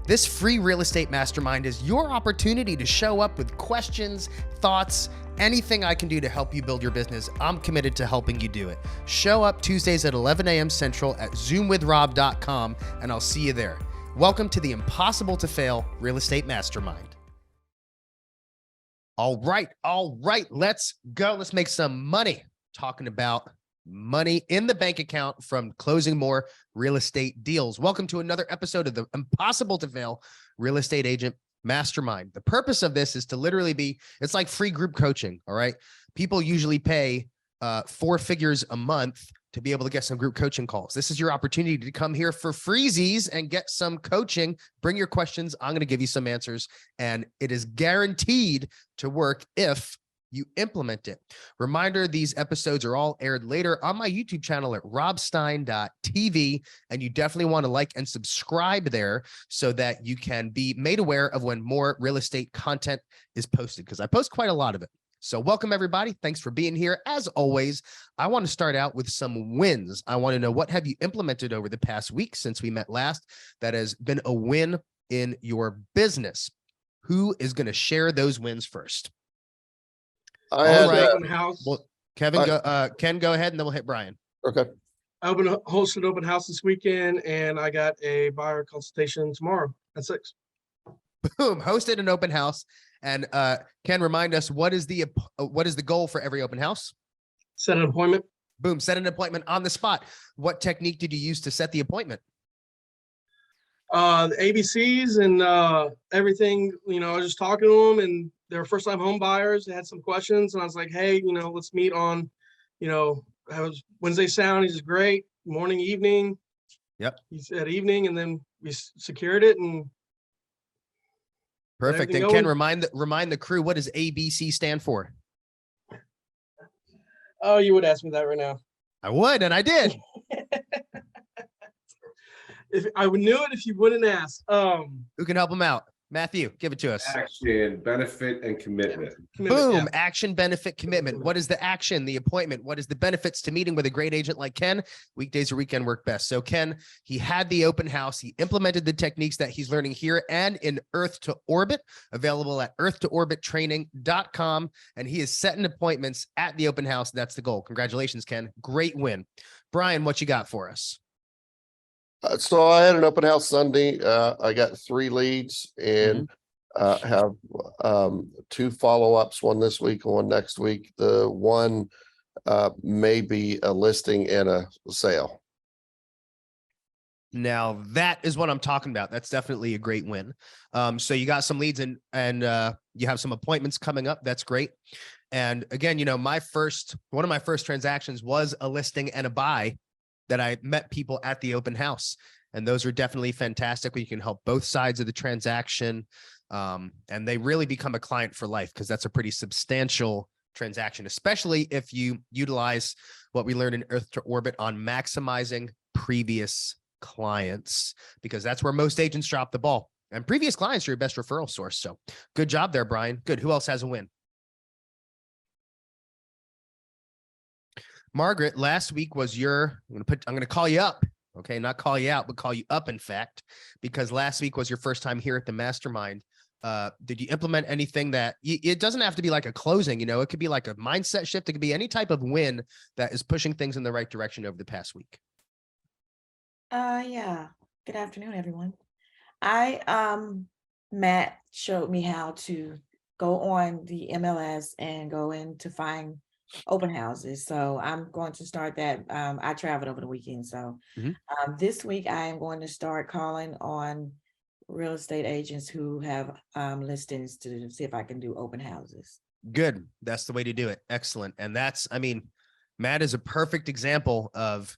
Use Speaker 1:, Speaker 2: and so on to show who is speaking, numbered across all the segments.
Speaker 1: This free real estate mastermind is your opportunity to show up with questions, thoughts, anything I can do to help you build your business. I'm committed to helping you do it. Show up Tuesdays at 11 a.m. Central at zoomwithrob.com, and I'll see you there. Welcome to the Impossible to Fail Real Estate Mastermind. All right, let's go. Let's make some money. Talking about money in the bank account from closing more real estate deals. Welcome to another episode of the Impossible to Fail Real Estate Agent Mastermind. The purpose of this is to literally it's like free group coaching, all right? People usually pay 4 figures a month to be able to get some group coaching calls. This is your opportunity to come here for freezies and get some coaching. Bring your questions. I'm going to give you some answers, and it is guaranteed to work if you implement it. Reminder, these episodes are all aired later on my YouTube channel at robstein.tv, and you definitely want to like and subscribe there so that you can be made aware of when more real estate content is posted, because I post quite a lot of it. So welcome, everybody. Thanks for being here. As always, I want to start out with some wins. I want to know, what have you implemented over the past week since we met last that has been a win in your business? Who is going to share those wins first?
Speaker 2: I had
Speaker 3: open house.
Speaker 1: Well, Ken, go ahead, and then we'll hit Brian.
Speaker 2: Okay.
Speaker 3: I hosted open house this weekend, and I got a buyer consultation tomorrow at 6.
Speaker 1: Boom! Hosted an open house, and Ken, remind us, what is the goal for every open house?
Speaker 3: Set an appointment.
Speaker 1: Boom! Set an appointment on the spot. What technique did you use to set the appointment?
Speaker 3: The ABCs and everything. I was just talking to them, and they're first-time home buyers. They had some questions, and I was like, "Hey, let's meet on, Wednesday sound." He's great. Morning, evening.
Speaker 1: Yep.
Speaker 3: He said evening, and then we secured it, and
Speaker 1: perfect. And Ken, remind the crew, what does ABC stand for?
Speaker 3: Oh, you would ask me that right now.
Speaker 1: I would, and I did.
Speaker 3: If I knew it, if you wouldn't ask.
Speaker 1: Who can help him out? Matthew, give it to us.
Speaker 4: Action, benefit, and commitment.
Speaker 1: Boom.
Speaker 3: Yeah.
Speaker 1: Action, benefit, commitment. What is the action, the appointment? What is the benefits to meeting with a great agent like Ken? Weekdays or weekend work best. So Ken, he had the open house. He implemented the techniques that he's learning here and in Earth to Orbit, available at earthtoorbittraining.com. And he is setting appointments at the open house. That's the goal. Congratulations, Ken. Great win. Brian, what you got for us?
Speaker 2: So I had an open house Sunday. I got 3 leads and have 2 follow-ups, one this week and one next week. The one may be a listing and a sale.
Speaker 1: Now that is what I'm talking about. That's definitely a great win. So you got some leads and you have some appointments coming up. That's great. And again, one of my first transactions was a listing and a buy that I met people at the open house. And those are definitely fantastic when you can help both sides of the transaction. And they really become a client for life, because that's a pretty substantial transaction, especially if you utilize what we learned in Earth to Orbit on maximizing previous clients, because that's where most agents drop the ball. And previous clients are your best referral source. So good job there, Brian. Good. Who else has a win? Margaret, last week was I'm going to call you up. Okay. Not call you out, but call you up, in fact, because last week was your first time here at the Mastermind. Did you implement anything that it doesn't have to be like a closing, it could be like a mindset shift. It could be any type of win that is pushing things in the right direction over the past week.
Speaker 5: Yeah. Good afternoon, everyone. Matt showed me how to go on the MLS and go in to find open houses. So I'm going to start that. I traveled over the weekend. So this week I am going to start calling on real estate agents who have listings to see if I can do open houses.
Speaker 1: Good. That's the way to do it. Excellent. And Matt is a perfect example of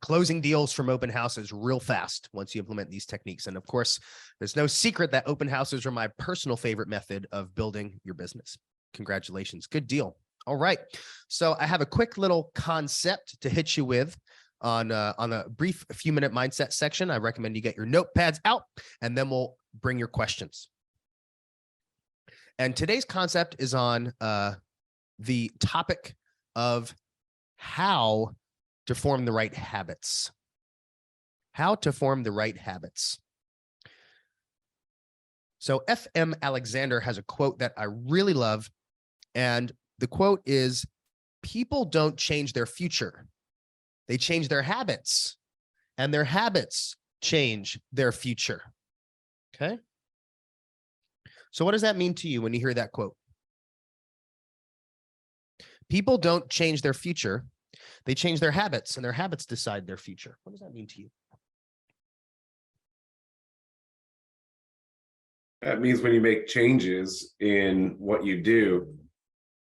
Speaker 1: closing deals from open houses real fast once you implement these techniques. And of course, there's no secret that open houses are my personal favorite method of building your business. Congratulations. Good deal. All right. So I have a quick little concept to hit you with on a brief few-minute mindset section. I recommend you get your notepads out, and then we'll bring your questions. And today's concept is on the topic of how to form the right habits. How to form the right habits. So F.M. Alexander has a quote that I really love. And the quote is, people don't change their future. They change their habits, and their habits change their future. Okay. So what does that mean to you when you hear that quote? People don't change their future. They change their habits, and their habits decide their future. What does that mean to you?
Speaker 4: That means when you make changes in what you do,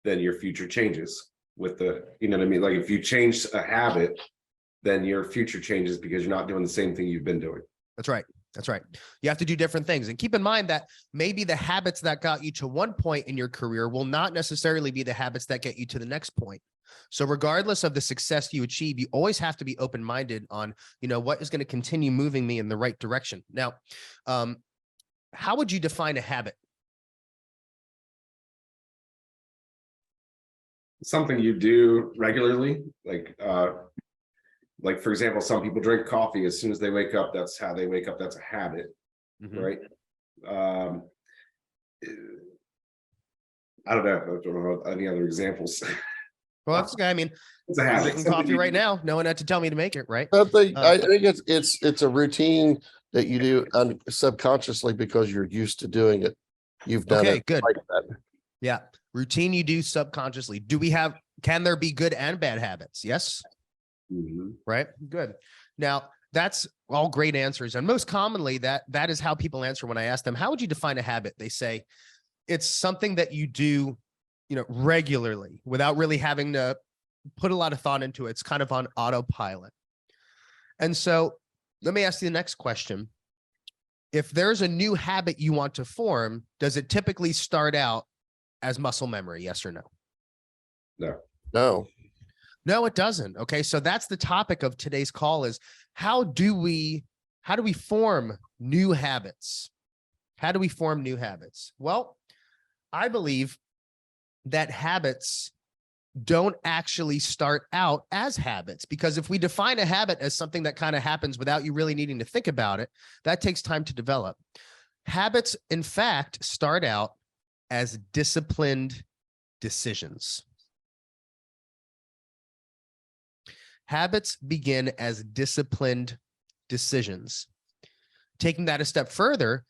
Speaker 4: then your future changes with the, you know what I mean? Like if you change a habit, then your future changes because you're not doing the same thing you've been doing.
Speaker 1: That's right. That's right. You have to do different things. And keep in mind that maybe the habits that got you to one point in your career will not necessarily be the habits that get you to the next point. So regardless of the success you achieve, you always have to be open-minded on, you know, what is going to continue moving me in the right direction. Now, how would you define a habit?
Speaker 4: Something you do regularly, like for example, some people drink coffee as soon as they wake up. That's how they wake up. That's a habit, right? I don't know any other examples.
Speaker 1: Well, that's okay. I mean,
Speaker 4: It's a
Speaker 1: I'm
Speaker 4: habit.
Speaker 1: drinking
Speaker 4: Something
Speaker 1: coffee
Speaker 4: you
Speaker 1: right
Speaker 4: do.
Speaker 1: now. No one had to tell me to make it, right?
Speaker 2: I think it's a routine that you do subconsciously because you're used to doing it. You've done
Speaker 1: Okay,
Speaker 2: it
Speaker 1: good.
Speaker 2: like that.
Speaker 1: Yeah. Routine you do subconsciously. Can there be good and bad habits? Yes.
Speaker 4: Mhm.
Speaker 1: Right. Good. Now that's all great answers. And most commonly that is how people answer when I ask them, how would you define a habit? They say it's something that you do, you know, regularly without really having to put a lot of thought into it. It's kind of on autopilot. And so let me ask you the next question. If there's a new habit you want to form, does it typically start out as muscle memory? Yes or no?
Speaker 2: No.
Speaker 1: No, it doesn't. Okay. So that's the topic of today's call is how do we form new habits? How do we form new habits? Well, I believe that habits don't actually start out as habits, because if we define a habit as something that kind of happens without you really needing to think about it, that takes time to develop. Habits, in fact, start out as disciplined decisions. Habits begin as disciplined decisions. Taking that a step further,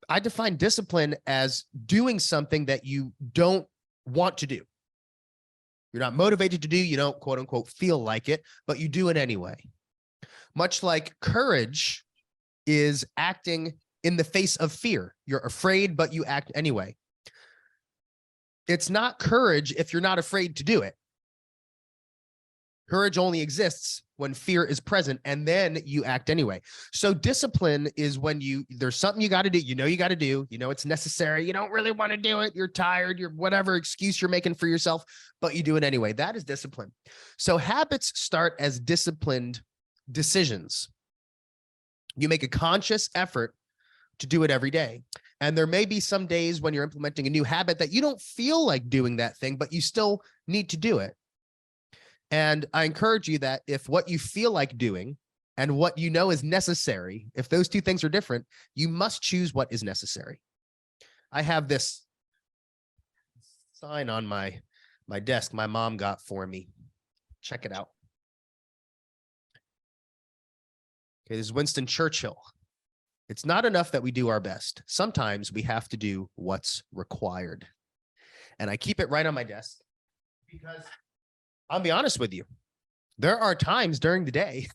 Speaker 1: I define discipline as doing something that you don't want to do. You're not motivated to do, you don't quote unquote feel like it, but you do it anyway. Much like courage is acting in the face of fear. You're afraid, but you act anyway. It's not courage if you're not afraid to do it. Courage only exists when fear is present, and then you act anyway. So discipline is when there's something you got to do, you got to do, it's necessary. You don't really want to do it. You're tired, you're whatever excuse you're making for yourself, but you do it anyway. That is discipline. So habits start as disciplined decisions. You make a conscious effort to do it every day. And there may be some days when you're implementing a new habit that you don't feel like doing that thing, but you still need to do it. And I encourage you that if what you feel like doing and what you know is necessary, if those two things are different, you must choose what is necessary. I have this sign on my desk my mom got for me. Check it out. Okay, this is Winston Churchill. It's not enough that we do our best. Sometimes we have to do what's required. And I keep it right on my desk because I'll be honest with you. There are times during the day,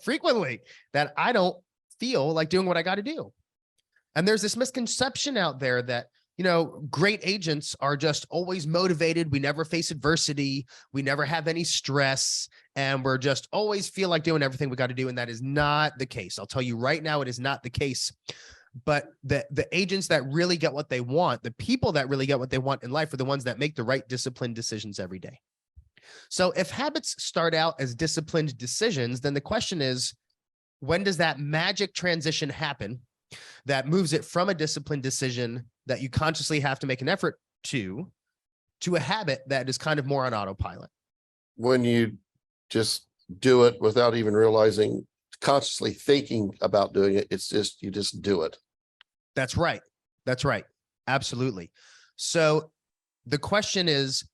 Speaker 1: frequently, that I don't feel like doing what I got to do. And there's this misconception out there that, great agents are just always motivated. We never face adversity. We never have any stress. And we're just always feel like doing everything we got to do. And that is not the case. I'll tell you right now, it is not the case. But the agents that really get what they want, the people that really get what they want in life are the ones that make the right disciplined decisions every day. So if habits start out as disciplined decisions, then the question is, when does that magic transition happen that moves it from a disciplined decision that you consciously have to make an effort to a habit that is kind of more on autopilot?
Speaker 2: When you just do it without even realizing, consciously thinking about doing it, it's just, you just do it.
Speaker 1: That's right. That's right. Absolutely. So the question is,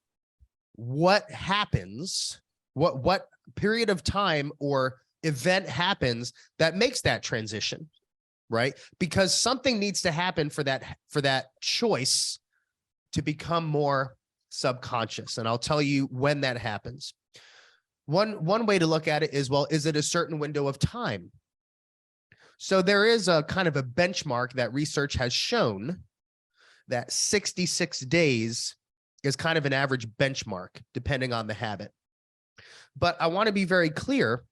Speaker 1: what happens? What period of time or event happens that makes that transition, right? Because something needs to happen for that choice to become more subconscious. And I'll tell you when that happens. One way to look at it is, well, is it a certain window of time? So there is a kind of a benchmark that research has shown that 66 days is kind of an average benchmark, depending on the habit. But I want to be very clear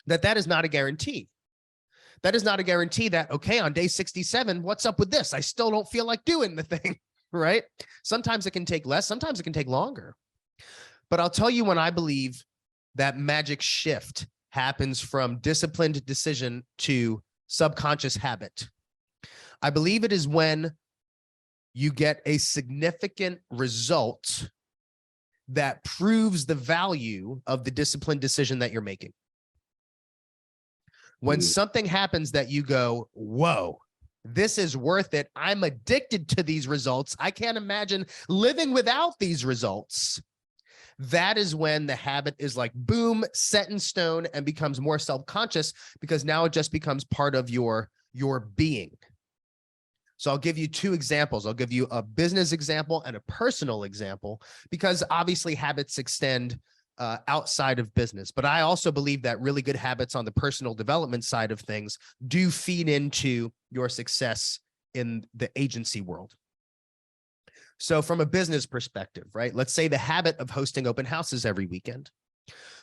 Speaker 1: that that is not a guarantee. That is not a guarantee that, okay, on day 67, what's up with this? I still don't feel like doing the thing, right? Sometimes it can take less, sometimes it can take longer. But I'll tell you when I believe that magic shift happens from disciplined decision to subconscious habit. I believe it is when you get a significant result that proves the value of the disciplined decision that you're making. When something happens that you go, whoa, this is worth it. I'm addicted to these results. I can't imagine living without these results. That is when the habit is like, boom, set in stone and becomes more self-conscious, because now it just becomes part of your being. So I'll give you two examples. I'll give you a business example and a personal example, because obviously habits extend outside of business. But I also believe that really good habits on the personal development side of things do feed into your success in the agency world. So from a business perspective, right? Let's say the habit of hosting open houses every weekend.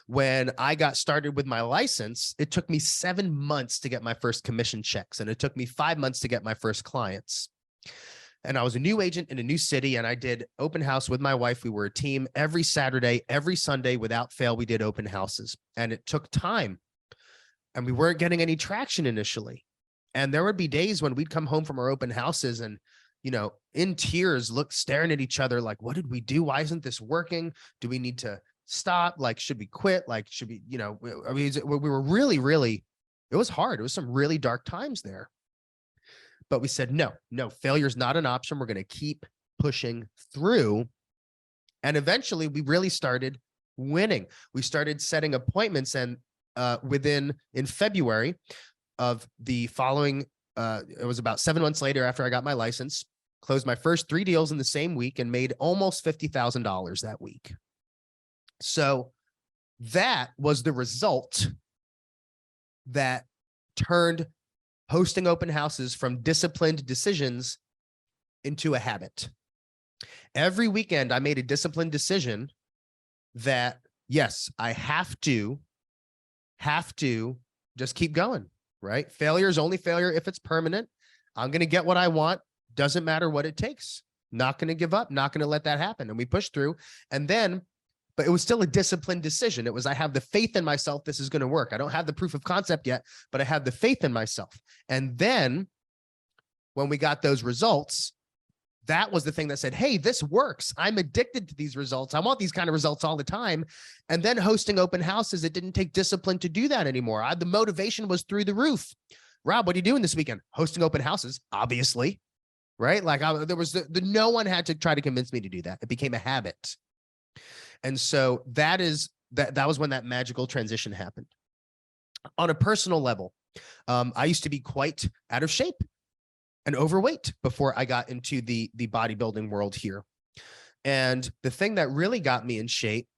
Speaker 1: When I got started with my license, it took me 7 months to get my first commission checks, and it took me 5 months to get my first clients. And I was a new agent in a new city, and I did open house with my wife. We were a team every Saturday, every Sunday, without fail. We did open houses, and it took time, and we weren't getting any traction initially. And there would be days when we'd come home from our open houses and, you know, in tears, staring at each other like, what did we do? Why isn't this working? Do we need to stop? Like, should we quit? Like, should we, you know, I mean, we were really, it was hard. It was some really dark times there. But we said, no, failure is not an option. We're going to keep pushing through. And eventually we really started winning. We started setting appointments, and in February of the following, it was about 7 months later after I got my license, closed my first 3 deals in the same week and made almost $50,000 that week. So that was the result that turned hosting open houses from disciplined decisions into a habit. Every weekend, I made a disciplined decision that, yes, I have to just keep going, right? Failure is only failure if it's permanent. I'm going to get what I want. Doesn't matter what it takes. Not going to give up. Not going to let that happen. And we pushed through. And then, but it was still a disciplined decision. It was, I have the faith in myself. This is going to work. I don't have the proof of concept yet, but I have the faith in myself. And then when we got those results, that was the thing that said, hey, this works. I'm addicted to these results. I want these kind of results all the time. And then hosting open houses, it didn't take discipline to do that anymore. The motivation was through the roof. Rob, what are you doing this weekend? Hosting open houses, obviously, right? Like there was no one had to try to convince me to do that. It became a habit. And so that was when that magical transition happened. On a personal level, I used to be quite out of shape and overweight before I got into the bodybuilding world here. And the thing that really got me in shape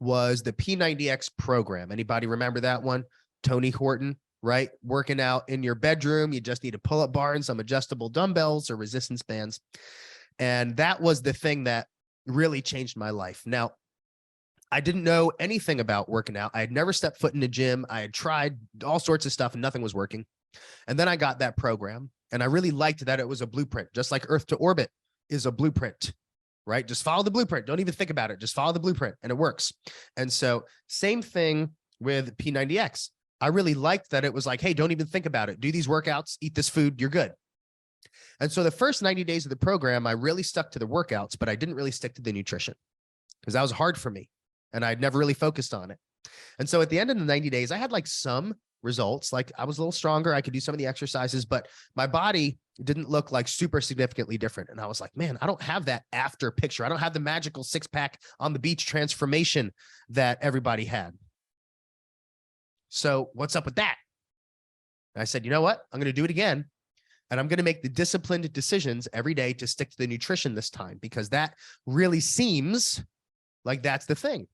Speaker 1: was the P90X program. Anybody remember that one? Tony Horton, right? Working out in your bedroom. You just need a pull-up bar and some adjustable dumbbells or resistance bands. And that was the thing that really changed my life. Now, I didn't know anything about working out. I had never stepped foot in a gym. I had tried all sorts of stuff and nothing was working. And then I got that program, and I really liked that it was a blueprint, just like Earth to Orbit is a blueprint, right? Just follow the blueprint. Don't even think about it. Just follow the blueprint and it works. And so same thing with P90X. I really liked that it was like, hey, don't even think about it. Do these workouts, eat this food, you're good. And so the first 90 days of the program, I really stuck to the workouts, but I didn't really stick to the nutrition because that was hard for me. And I'd never really focused on it. And so at the end of the 90 days, I had like some results. Like I was a little stronger. I could do some of the exercises, but my body didn't look like super significantly different. And I was like, man, I don't have that after picture. I don't have the magical six-pack on the beach transformation that everybody had. So what's up with that? And I said, you know what? I'm going to do it again. And I'm going to make the disciplined decisions every day to stick to the nutrition this time, because that really seems like that's the thing.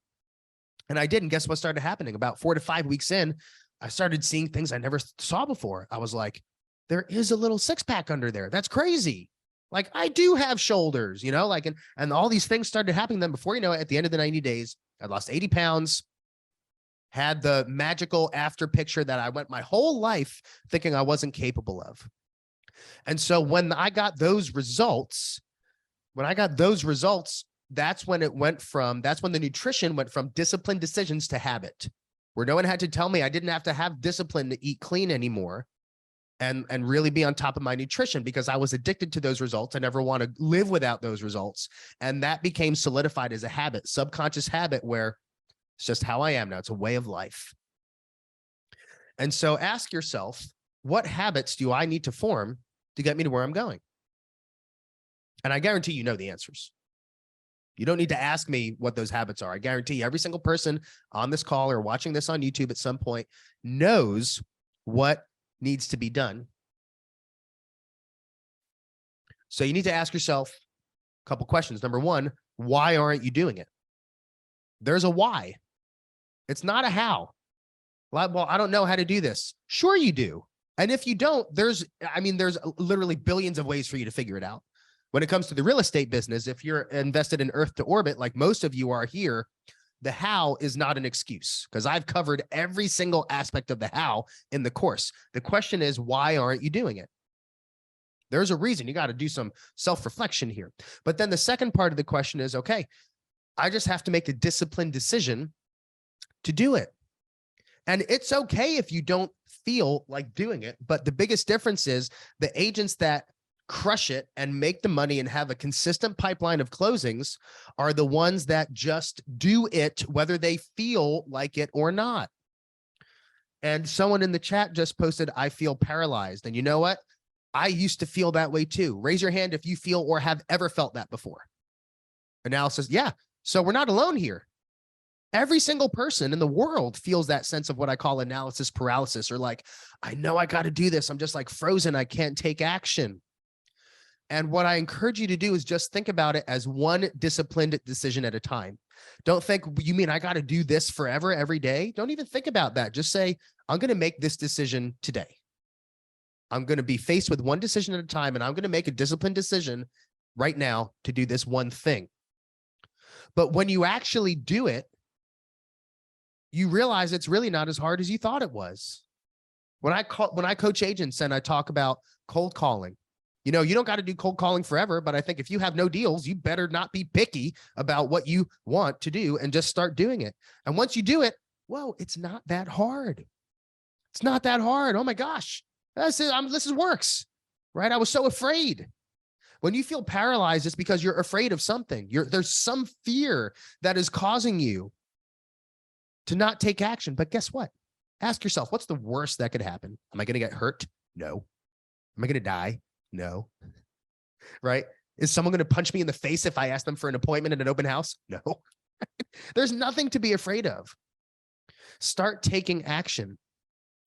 Speaker 1: And I did. And guess what started happening? About 4 to 5 weeks in, I started seeing things I never saw before. I was like, there is a little six-pack under there. That's crazy. Like I do have shoulders, you know, like, and all these things started happening. Then before you know it, at the end of the 90 days, I lost 80 pounds, had the magical after picture that I went my whole life thinking I wasn't capable of. And so when I got those results, that's when the nutrition went from disciplined decisions to habit, where no one had to tell me I didn't have to have discipline to eat clean anymore and really be on top of my nutrition, because I was addicted to those results. I never want to live without those results. And that became solidified as a habit, subconscious habit, where it's just how I am now. It's a way of life. And so ask yourself, what habits do I need to form to get me to where I'm going? And I guarantee you know the answers. You don't need to ask me what those habits are. I guarantee every single person on this call or watching this on YouTube at some point knows what needs to be done. So you need to ask yourself a couple questions. Number one, why aren't you doing it? There's a why. It's not a how. Well, I don't know how to do this. Sure you do. And if you don't, there's literally billions of ways for you to figure it out. When it comes to the real estate business, if you're invested in Earth to Orbit, like most of you are here, the how is not an excuse, because I've covered every single aspect of the how in the course. The question is, why aren't you doing it? There's a reason. You got to do some self-reflection here. But then the second part of the question is, okay, I just have to make a disciplined decision to do it. And it's okay if you don't feel like doing it. But the biggest difference is the agents that crush it and make the money and have a consistent pipeline of closings are the ones that just do it, whether they feel like it or not. And someone in the chat just posted, I feel paralyzed. And you know what? I used to feel that way too. Raise your hand if you feel or have ever felt that before. Analysis. Yeah. So we're not alone here. Every single person in the world feels that sense of what I call analysis paralysis, or like, I know I got to do this. I'm just like frozen. I can't take action. And what I encourage you to do is just think about it as one disciplined decision at a time. Don't think, you mean I got to do this forever, every day? Don't even think about that. Just say, I'm going to make this decision today. I'm going to be faced with one decision at a time, and I'm going to make a disciplined decision right now to do this one thing. But when you actually do it, you realize it's really not as hard as you thought it was. When I coach agents and I talk about cold calling, you know, you don't got to do cold calling forever, but I think if you have no deals, you better not be picky about what you want to do and just start doing it. And once you do it, whoa, it's not that hard. It's not that hard. Oh my gosh, this works, right? I was so afraid. When you feel paralyzed, it's because you're afraid of something. There's some fear that is causing you to not take action. But guess what? Ask yourself, what's the worst that could happen? Am I going to get hurt? No. Am I going to die? No. Right? Is someone going to punch me in the face if I ask them for an appointment at an open house? No. There's nothing to be afraid of. Start taking action.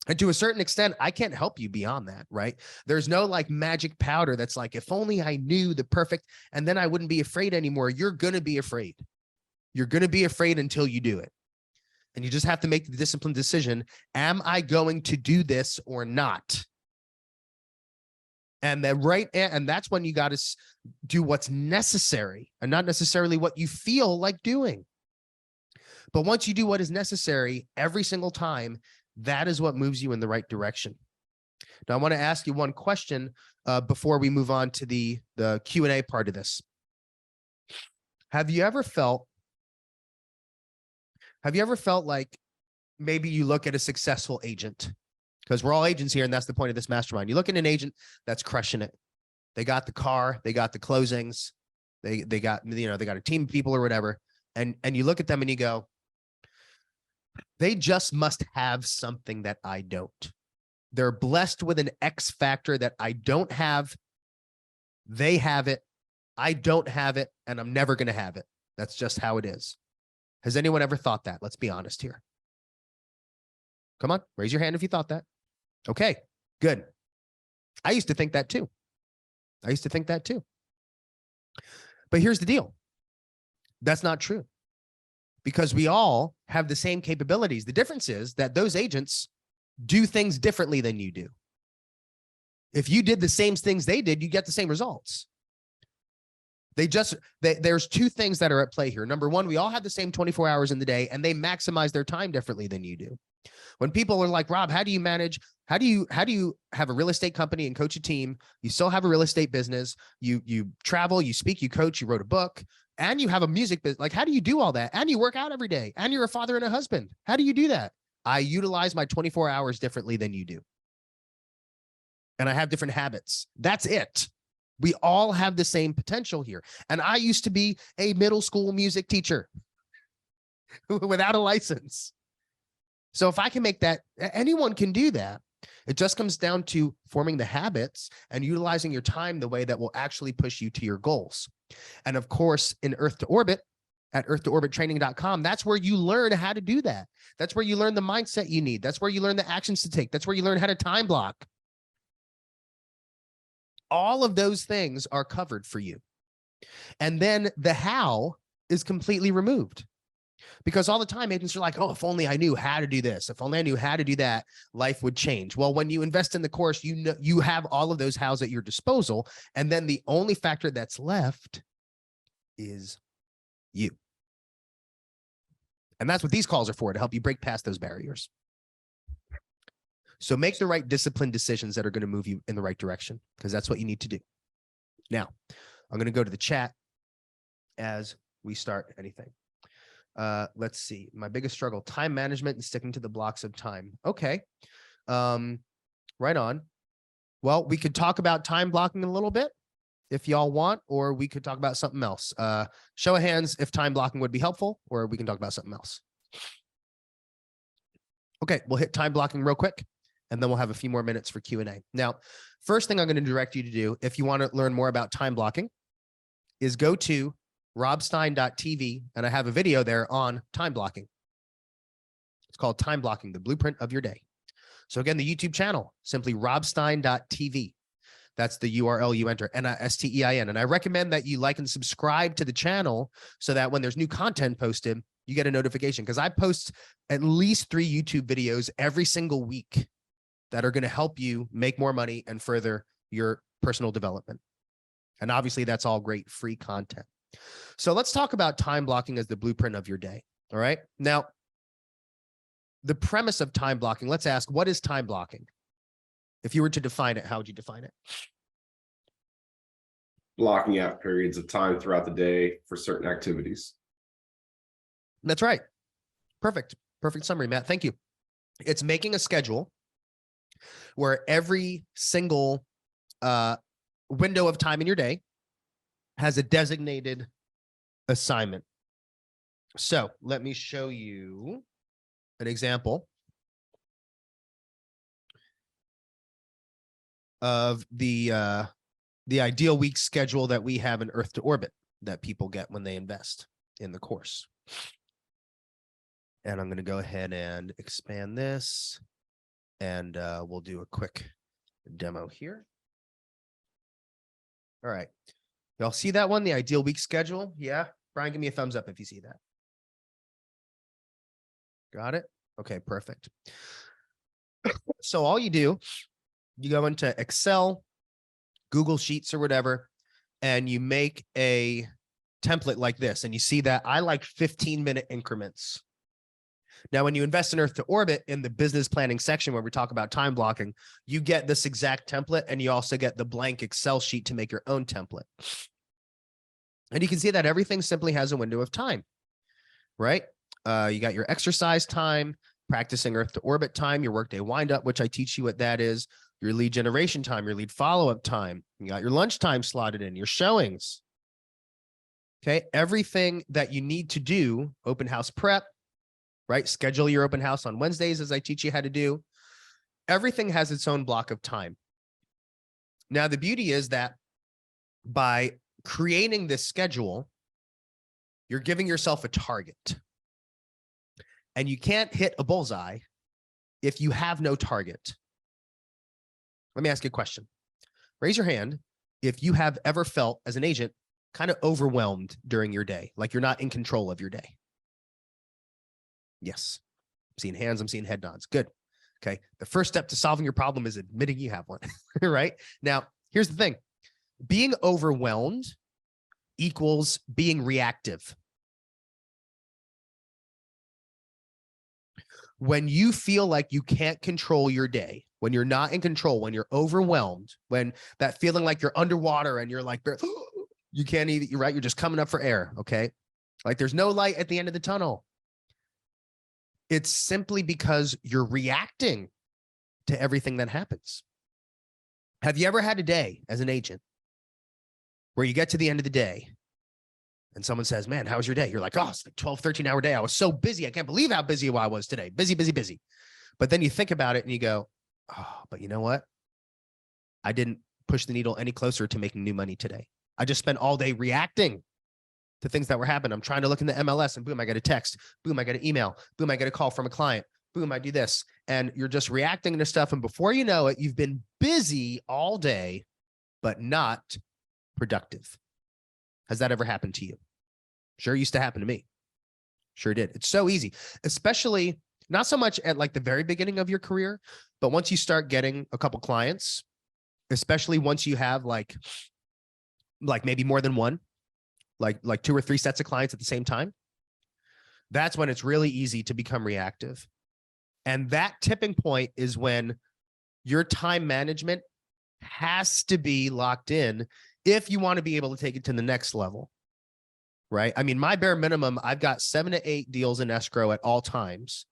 Speaker 1: And to a certain extent, I can't help you beyond that, right? There's no like magic powder that's like, if only I knew the perfect, and then I wouldn't be afraid anymore. You're going to be afraid. You're going to be afraid until you do it. And you just have to make the disciplined decision. Am I going to do this or not? And then and that's when you got to do what's necessary and not necessarily what you feel like doing. But once you do what is necessary every single time, that is what moves you in the right direction. Now, I want to ask you one question before we move on to the Q&A part of this. Have you ever felt like maybe you look at a successful agent? Because we're all agents here, and that's the point of this mastermind. You look at an agent that's crushing it. They got the car, they got the closings, they got, you know, they got a team of people or whatever. And you look at them and you go, They just must have something that I don't. They're blessed with an X factor that I don't have. They have it. I don't have it, and I'm never going to have it. That's just how it is. Has anyone ever thought that? Let's be honest here. Come on, raise your hand if you thought that. Okay, good. I used to think that too. But here's the deal. That's not true, because we all have the same capabilities. The difference is that those agents do things differently than you do. If you did the same things they did, you get the same results. There's two things that are at play here. Number one, we all have the same 24 hours in the day, and they maximize their time differently than you do. When people are like, Rob, how do you manage? How do you have a real estate company and coach a team? You still have a real estate business. You travel, you speak, you coach, you wrote a book, and you have a music business. Like, how do you do all that? And you work out every day, and you're a father and a husband. How do you do that? I utilize my 24 hours differently than you do. And I have different habits. That's it. We all have the same potential here. And I used to be a middle school music teacher without a license. So if I can make that, anyone can do that. It just comes down to forming the habits and utilizing your time the way that will actually push you to your goals. And of course, in Earth to Orbit, at earthtoorbittraining.com, that's where you learn how to do that. That's where you learn the mindset you need. That's where you learn the actions to take. That's where you learn how to time block. All of those things are covered for you. And then the how is completely removed. Because all the time agents are like, oh, if only I knew how to do this, if only I knew how to do that, life would change. Well, when you invest in the course, you know, you have all of those hows at your disposal. And then the only factor that's left is you. And that's what these calls are for, to help you break past those barriers. So make the right disciplined decisions that are going to move you in the right direction, because that's what you need to do. Now, I'm going to go to the chat as we start anything. Let's see. My biggest struggle, time management and sticking to the blocks of time. Okay. Right on. Well, we could talk about time blocking a little bit if y'all want, or we could talk about something else. Show of hands if time blocking would be helpful, or we can talk about something else. Okay, we'll hit time blocking real quick, and then we'll have a few more minutes for Q&A. Now, first thing I'm going to direct you to do, if you want to learn more about time blocking, is go to robstein.tv, and I have a video there on time blocking. It's called Time Blocking, the Blueprint of Your Day. So again, the YouTube channel, simply robstein.tv. That's the URL you enter, Stein. And I recommend that you like and subscribe to the channel so that when there's new content posted, you get a notification, because I post at least 3 YouTube videos every single week that are going to help you make more money and further your personal development. And obviously that's all great free content. So let's talk about time blocking as the blueprint of your day. All right. Now, the premise of time blocking, let's ask, what is time blocking? If you were to define it, how would you define it?
Speaker 4: Blocking out periods of time throughout the day for certain activities.
Speaker 1: That's right. Perfect. Perfect summary, Matt. Thank you. It's making a schedule where every single window of time in your day has a designated assignment. So let me show you an example of the ideal week schedule that we have in Earth to Orbit that people get when they invest in the course. And I'm going to go ahead and expand this, and we'll do a quick demo here. All right. Y'all see that one, the ideal week schedule? Yeah. Brian, give me a thumbs up if you see that. Got it? Okay, perfect. So all you do, you go into Excel, Google Sheets or whatever, and you make a template like this. And you see that I like 15-minute increments. Now, when you invest in Earth to Orbit in the business planning section where we talk about time blocking, you get this exact template, and you also get the blank Excel sheet to make your own template. And you can see that everything simply has a window of time, right? You got your exercise time, practicing Earth to Orbit time, your workday windup, which I teach you what that is, your lead generation time, your lead follow-up time. You got your lunch time slotted in, your showings. Okay, everything that you need to do, open house prep, right? Schedule your open house on Wednesdays, as I teach you how to do. Everything has its own block of time. Now, the beauty is that by creating this schedule, you're giving yourself a target. And you can't hit a bullseye if you have no target. Let me ask you a question. Raise your hand if you have ever felt as an agent kind of overwhelmed during your day, like you're not in control of your day. Yes. I'm seeing hands, I'm seeing head nods. Good. Okay. The first step to solving your problem is admitting you have one, right? Now, here's the thing. Being overwhelmed equals being reactive. When you feel like you can't control your day, when you're not in control, when you're overwhelmed, when that feeling like you're underwater and you're like, you can't even, you're right, you're just coming up for air, okay? Like there's no light at the end of the tunnel. It's simply because you're reacting to everything that happens. Have you ever had a day as an agent where you get to the end of the day and someone says, man, how was your day? You're like, oh, it's like 12, 13-hour day. I was so busy. I can't believe how busy I was today. Busy, busy, busy. But then you think about it and you go, oh, but you know what? I didn't push the needle any closer to making new money today. I just spent all day reacting to things that were happening. I'm trying to look in the MLS and boom, I get a text. Boom, I get an email. Boom, I get a call from a client. Boom, I do this. And you're just reacting to stuff. And before you know it, you've been busy all day, but not productive. Has that ever happened to you? Sure used to happen to me. Sure did. It's so easy, especially not so much at like the very beginning of your career, but once you start getting a couple clients, especially once you have like maybe more than one, like 2 or 3 sets of clients at the same time, that's when it's really easy to become reactive. And that tipping point is when your time management has to be locked in if you want to be able to take it to the next level, right? I mean, my bare minimum, I've got 7 to 8 deals in escrow at all times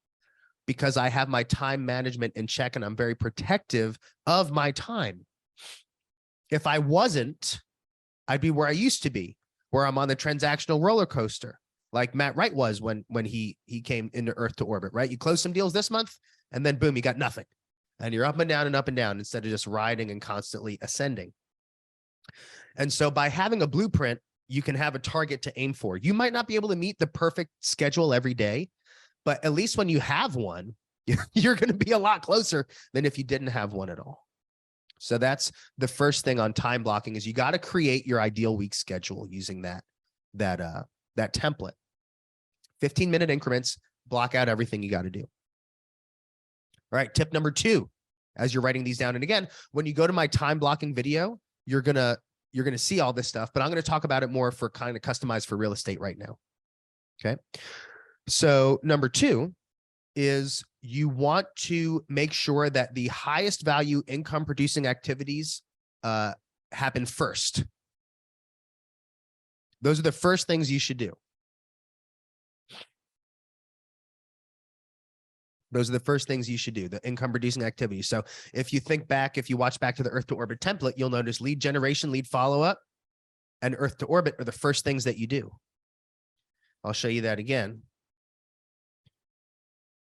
Speaker 1: because I have my time management in check and I'm very protective of my time. If I wasn't, I'd be where I used to be, where I'm on the transactional roller coaster, like Matt Wright was when he came into Earth to Orbit, right? You close some deals this month and then boom, you got nothing. And you're up and down instead of just riding and constantly ascending. And so by having a blueprint, you can have a target to aim for. You might not be able to meet the perfect schedule every day, but at least when you have one, you're going to be a lot closer than if you didn't have one at all. So that's the first thing on time blocking is you got to create your ideal week schedule using that template. 15-minute increments, block out everything you got to do. All right, tip number 2, as you're writing these down. And again, when you go to my time blocking video, you're going to see all this stuff, but I'm going to talk about it more for kind of customized for real estate right now. Okay. So number 2 is you want to make sure that the highest value income producing activities happen first. Those are the first things you should do. Those are the first things you should do, the income producing activities. So if you think back, if you watch back to the Earth to Orbit template, you'll notice lead generation, lead follow-up, and Earth to Orbit are the first things that you do. I'll show you that again.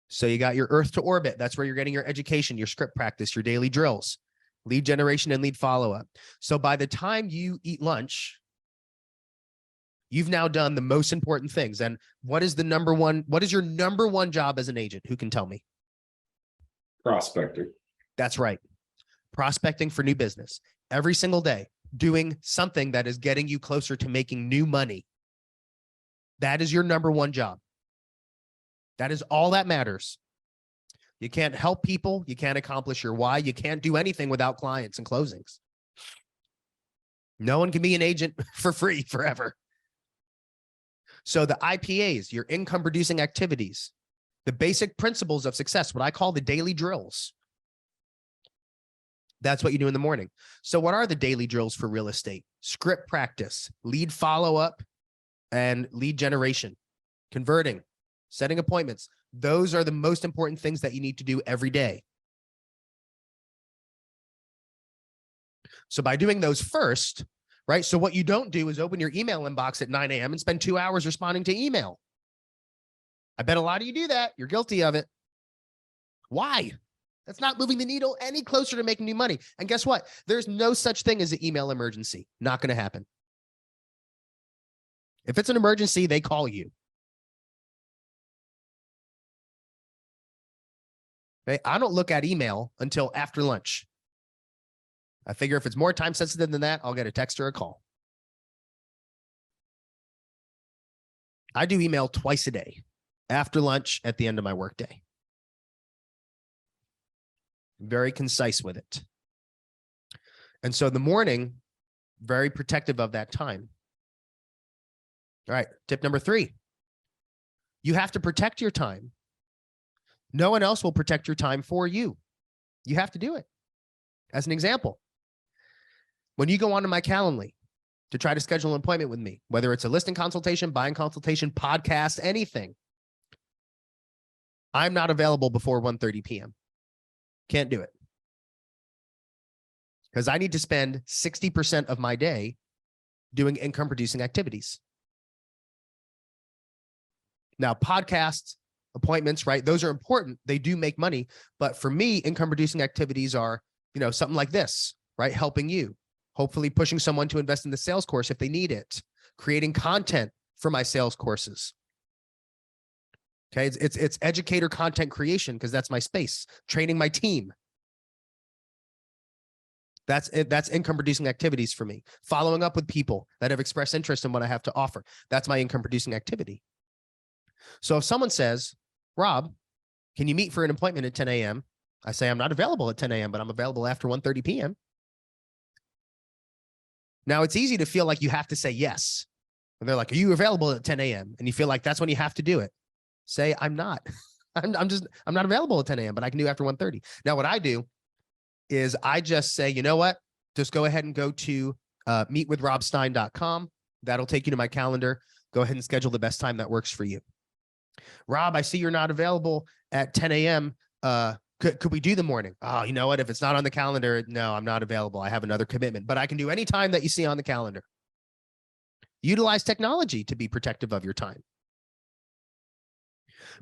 Speaker 1: So you got your Earth to Orbit. That's where you're getting your education, your script practice, your daily drills, lead generation and lead follow-up. So by the time you eat lunch, you've now done the most important things. And what is your number one job as an agent? Who can tell me?
Speaker 4: Prospector.
Speaker 1: That's right. Prospecting for new business every single day, doing something that is getting you closer to making new money. That is your number one job. That is all that matters. You can't help people. You can't accomplish your why. You can't do anything without clients and closings. No one can be an agent for free forever. So the IPAs, your income producing activities, the basic principles of success, what I call the daily drills. That's what you do in the morning. So what are the daily drills for real estate? Script practice, lead follow-up, and lead generation, converting, setting appointments. Those are the most important things that you need to do every day. So by doing those first, right? So what you don't do is open your email inbox at 9 a.m. and spend 2 hours responding to email. I bet a lot of you do that. You're guilty of it. Why? That's not moving the needle any closer to making new money. And guess what? There's no such thing as an email emergency. Not going to happen. If it's an emergency, they call you. Okay? I don't look at email until after lunch. I figure if it's more time sensitive than that, I'll get a text or a call. I do email twice a day, after lunch, at the end of my workday. Very concise with it. And so the morning, very protective of that time. All right, tip number 3. You have to protect your time. No one else will protect your time for you. You have to do it. As an example, when you go onto my Calendly to try to schedule an appointment with me, whether it's a listing consultation, buying consultation, podcast, anything, I'm not available before 1:30 p.m. Can't do it. Because I need to spend 60% of my day doing income producing activities. Now, podcasts, appointments, right? Those are important. They do make money. But for me, income producing activities are, something like this, right? Helping you, hopefully pushing someone to invest in the sales course if they need it, creating content for my sales courses. Okay. It's educator content creation because that's my space, training my team. That's it. That's income producing activities for me. Following up with people that have expressed interest in what I have to offer. That's my income producing activity. So if someone says, Rob, can you meet for an appointment at 10 a.m.? I say, I'm not available at 10 a.m., but I'm available after 1:30 p.m. Now it's easy to feel like you have to say yes. And they're like, are you available at 10 a.m.? And you feel like that's when you have to do it. Say, I'm not. I'm not available at 10 a.m., but I can do after 1:30. Now what I do is I just say, you know what? Just go ahead and go to meetwithrobstein.com. That'll take you to my calendar. Go ahead and schedule the best time that works for you. Rob, I see you're not available at 10 a.m. Could we do the morning? Oh, you know what? If it's not on the calendar, no, I'm not available. I have another commitment, but I can do any time that you see on the calendar. Utilize technology to be protective of your time.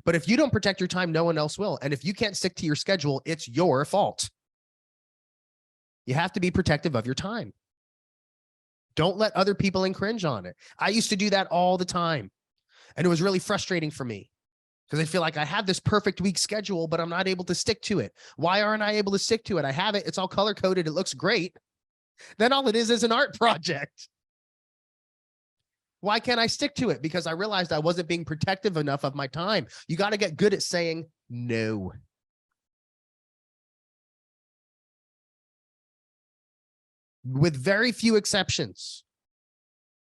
Speaker 1: But if you don't protect your time, no one else will. And if you can't stick to your schedule, it's your fault. You have to be protective of your time. Don't let other people infringe on it. I used to do that all the time. And it was really frustrating for me because I feel like I have this perfect week schedule, but I'm not able to stick to it. Why aren't I able to stick to it? I have it. It's all color coded. It looks great. Then all it is an art project. Why can't I stick to it? Because I realized I wasn't being protective enough of my time. You got to get good at saying no. With very few exceptions.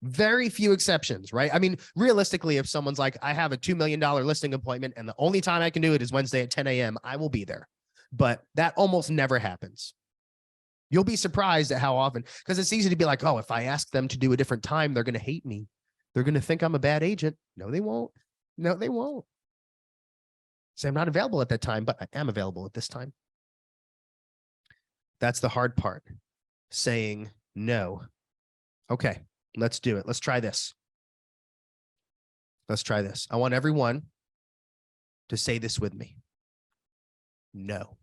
Speaker 1: Very few exceptions, right? I mean, realistically, if someone's like, I have a $2 million listing appointment and the only time I can do it is Wednesday at 10 a.m., I will be there. But that almost never happens. You'll be surprised at how often, because it's easy to be like, oh, if I ask them to do a different time, they're going to hate me. They're going to think I'm a bad agent. No, they won't. No, they won't. Say, I'm not available at that time, but I am available at this time. That's the hard part. Saying no. Okay, let's do it. Let's try this. Let's try this. I want everyone to say this with me. No.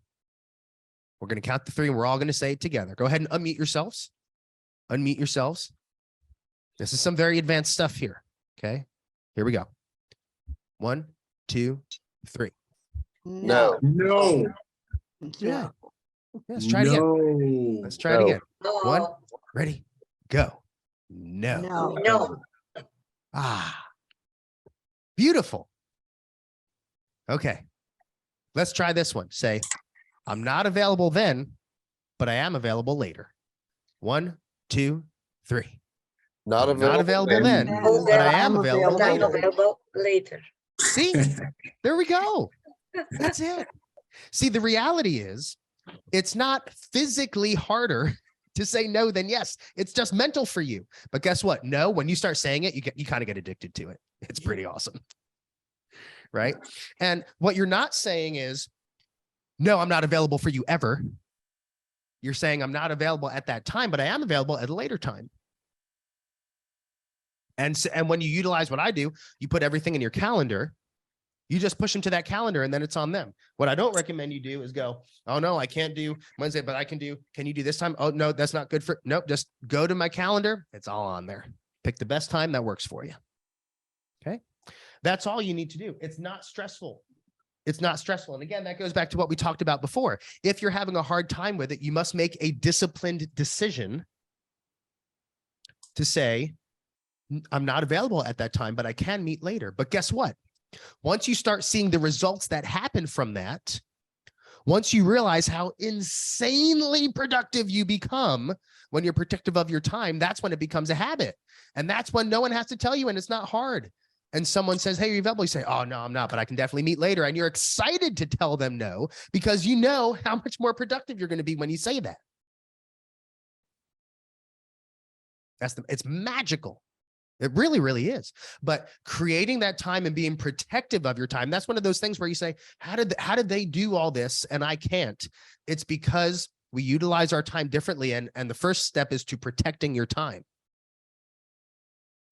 Speaker 1: We're going to count to 3 and we're all going to say it together. Go ahead and unmute yourselves. Unmute yourselves. This is some very advanced stuff here. Okay, here we go. 1, 2, 3.
Speaker 2: No.
Speaker 4: No.
Speaker 1: Yeah. Let's try it again. Let's try it again. 1, ready, go. No.
Speaker 5: No.
Speaker 1: Ah, beautiful. Okay, let's try this one. Say, I'm not available then, but I am available later. 1, 2, 3.
Speaker 2: Not
Speaker 1: I'm not available then,
Speaker 5: No.
Speaker 1: but I am available later.
Speaker 6: later.
Speaker 1: See, there we go. That's it. See, the reality is, it's not physically harder to say no than yes. It's just mental for you. But guess what? No, when you start saying it, you kind of get addicted to it. It's pretty awesome. Right? And what you're not saying is, no, I'm not available for you ever. You're saying I'm not available at that time, but I am available at a later time. And when you utilize what I do, you put everything in your calendar. You just push them to that calendar and then it's on them. What I don't recommend you do is go, oh no, I can't do Wednesday, but I can you do this time? Oh no, that's not good for, nope. Just go to my calendar. It's all on there. Pick the best time that works for you. Okay. That's all you need to do. It's not stressful. It's not stressful. And again, that goes back to what we talked about before. If you're having a hard time with it, you must make a disciplined decision to say, I'm not available at that time, but I can meet later. But guess what? Once you start seeing the results that happen from that, once you realize how insanely productive you become when you're protective of your time, that's when it becomes a habit. And that's when no one has to tell you, and it's not hard. And someone says, hey, are you available? You say, oh, no, I'm not, but I can definitely meet later. And you're excited to tell them no, because you know how much more productive you're going to be when you say that. It's magical. It really, really is. But creating that time and being protective of your time, that's one of those things where you say, how did they do all this and I can't? It's because we utilize our time differently. And the first step is to protecting your time.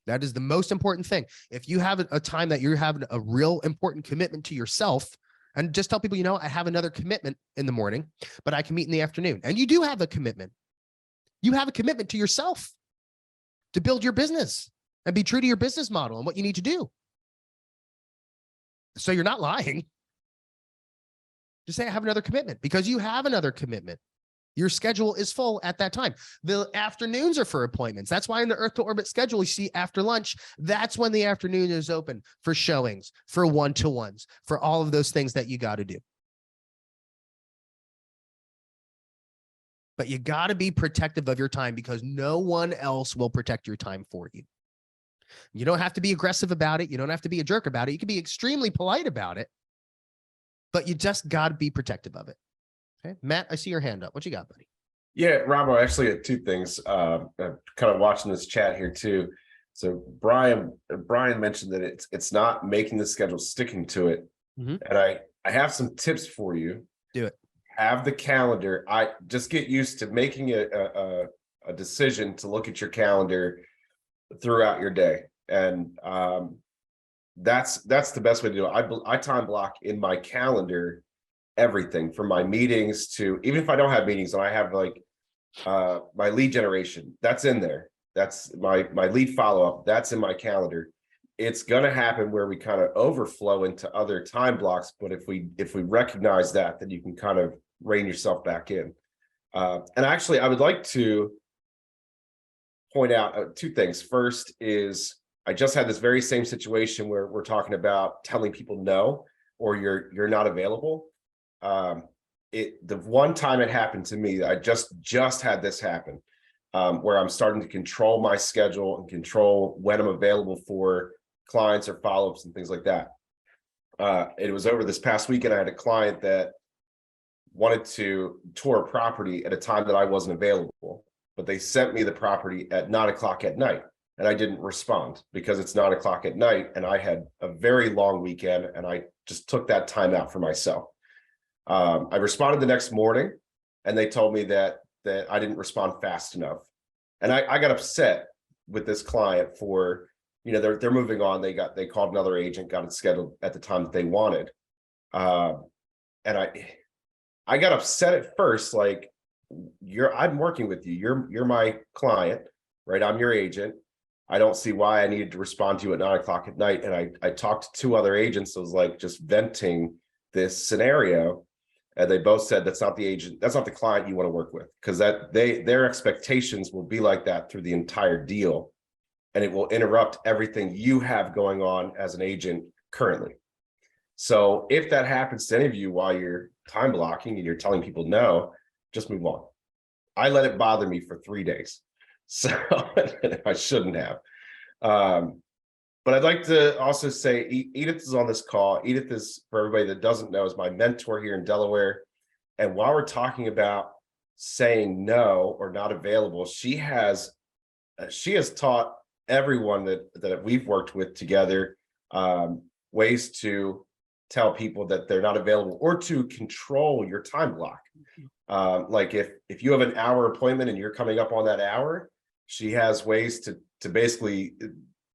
Speaker 1: That is the most important thing. If you have a time that you're having a real important commitment to yourself, and just tell people, you know, I have another commitment in the morning, but I can meet in the afternoon. And you do have a commitment. You have a commitment to yourself to build your business and be true to your business model and what you need to do. So you're not lying. Just say, I have another commitment, because you have another commitment. Your schedule is full at that time. The afternoons are for appointments. That's why in the Earth to Orbit schedule, you see after lunch, that's when the afternoon is open for showings, for one-to-ones, for all of those things that you got to do. But you got to be protective of your time, because no one else will protect your time for you. You don't have to be aggressive about it. You don't have to be a jerk about it. You can be extremely polite about it, but you just got to be protective of it. Okay, Matt, I see your hand up. What you got, buddy?
Speaker 4: Yeah, Rob, I actually had two things. I'm kind of watching this chat here too. So Brian mentioned that it's not making the schedule, sticking to it.
Speaker 1: Mm-hmm.
Speaker 4: And I have some tips for you.
Speaker 1: Do it. Have
Speaker 4: the calendar. I just get used to making a decision to look at your calendar throughout your day. And that's the best way to do it. I time block in my calendar everything from my meetings to, even if I don't have meetings and I have like my lead generation, that's in there. That's my lead follow-up, that's in my calendar. It's going to happen where we kind of overflow into other time blocks. But if we recognize that, then you can kind of rein yourself back in. And actually, I would like to point out two things. First is, I just had this very same situation where we're talking about telling people no, or you're not available. The one time it happened to me, I just had this happen, where I'm starting to control my schedule and control when I'm available for clients or follow-ups and things like that. It was over this past weekend. I had a client that wanted to tour a property at a time that I wasn't available, but they sent me the property at 9 o'clock at night, and I didn't respond because it's 9 o'clock at night and I had a very long weekend and I just took that time out for myself. I responded the next morning and they told me that I didn't respond fast enough. And I got upset with this client for, you know, they're moving on. They called another agent, got it scheduled at the time that they wanted. And I got upset at first, like, I'm working with you. You're my client, right? I'm your agent. I don't see why I needed to respond to you at 9 o'clock at night. And I talked to two other agents. So it was like just venting this scenario. And they both said, that's not the agent, that's not the client you want to work with, because their expectations will be like that through the entire deal. And it will interrupt everything you have going on as an agent currently. So if that happens to any of you while you're time blocking and you're telling people no, just move on. I let it bother me for 3 days. So I shouldn't have. But I'd like to also say Edith is on this call. Edith is, for everybody that doesn't know, is my mentor here in Delaware. And while we're talking about saying no or not available, she has taught everyone that we've worked with together ways to tell people that they're not available or to control your time block. Like if you have an hour appointment and you're coming up on that hour, she has ways to basically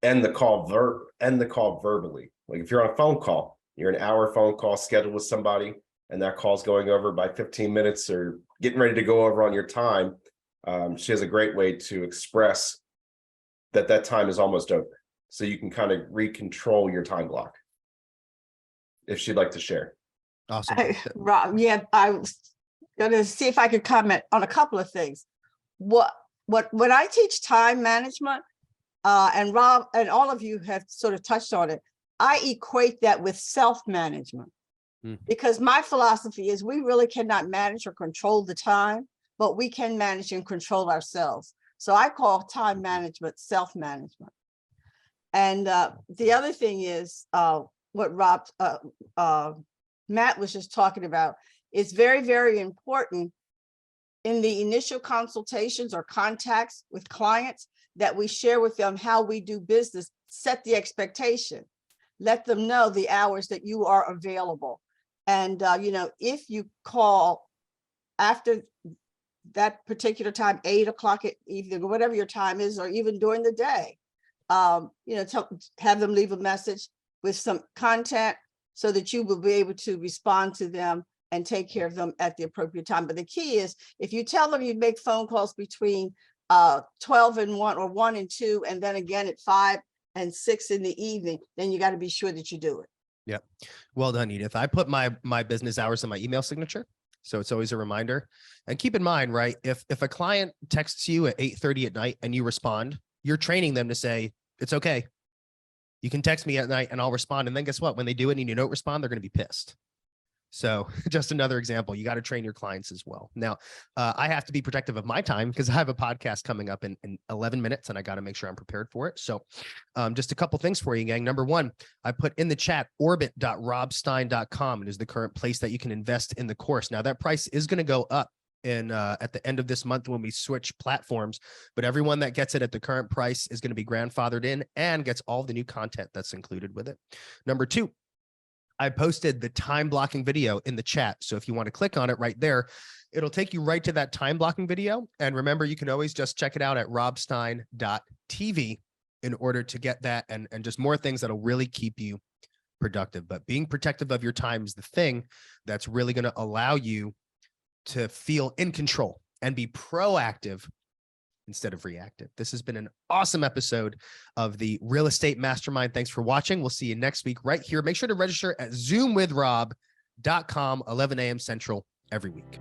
Speaker 4: end the call verbally. Like if you're on a phone call you're an hour phone call scheduled with somebody, and that call's going over by 15 minutes or getting ready to go over on your time, she has a great way to express that time is almost over. So you can kind of recontrol your time block. If she'd like to share.
Speaker 1: Awesome.
Speaker 6: Rob, yeah, I was gonna see if I could comment on a couple of things. When I teach time management, and Rob and all of you have sort of touched on it, I equate that with self-management. Because my philosophy is we really cannot manage or control the time, but we can manage and control ourselves. So I call time management self-management. And the other thing is what Matt was just talking about. It's very, very important in the initial consultations or contacts with clients that we share with them how we do business, set the expectation, let them know the hours that you are available. And, if you call after that particular time, 8 o'clock at evening, or whatever your time is, or even during the day, have them leave a message with some content so that you will be able to respond to them and take care of them at the appropriate time. But the key is if you tell them you make phone calls between 12 and 1 or 1 and 2, and then again at 5 and 6 in the evening, then you got to be sure that you do it.
Speaker 1: Yep. Well done, Edith. I put my business hours in my email signature, so it's always a reminder. And keep in mind, right, if a client texts you at 8:30 at night and you respond, you're training them to say, it's okay. You can text me at night and I'll respond. And then guess what? When they do it and you don't respond, they're going to be pissed. So just another example, you got to train your clients as well. Now, I have to be protective of my time because I have a podcast coming up in 11 minutes and I got to make sure I'm prepared for it. So just a couple things for you, gang. Number one, I put in the chat orbit.robstein.com. It is the current place that you can invest in the course. Now that price is going to go up at the end of this month when we switch platforms, but everyone that gets it at the current price is going to be grandfathered in and gets all the new content that's included with it. Number two, I posted the time blocking video in the chat. So if you want to click on it right there, it'll take you right to that time blocking video. And remember, you can always just check it out at robstein.tv in order to get that and just more things that'll really keep you productive. But being protective of your time is the thing that's really going to allow you to feel in control and be proactive instead of reactive. This has been an awesome episode of the Real Estate Mastermind. Thanks for watching. We'll see you next week right here. Make sure to register at zoomwithrob.com, 11 a.m. Central every week.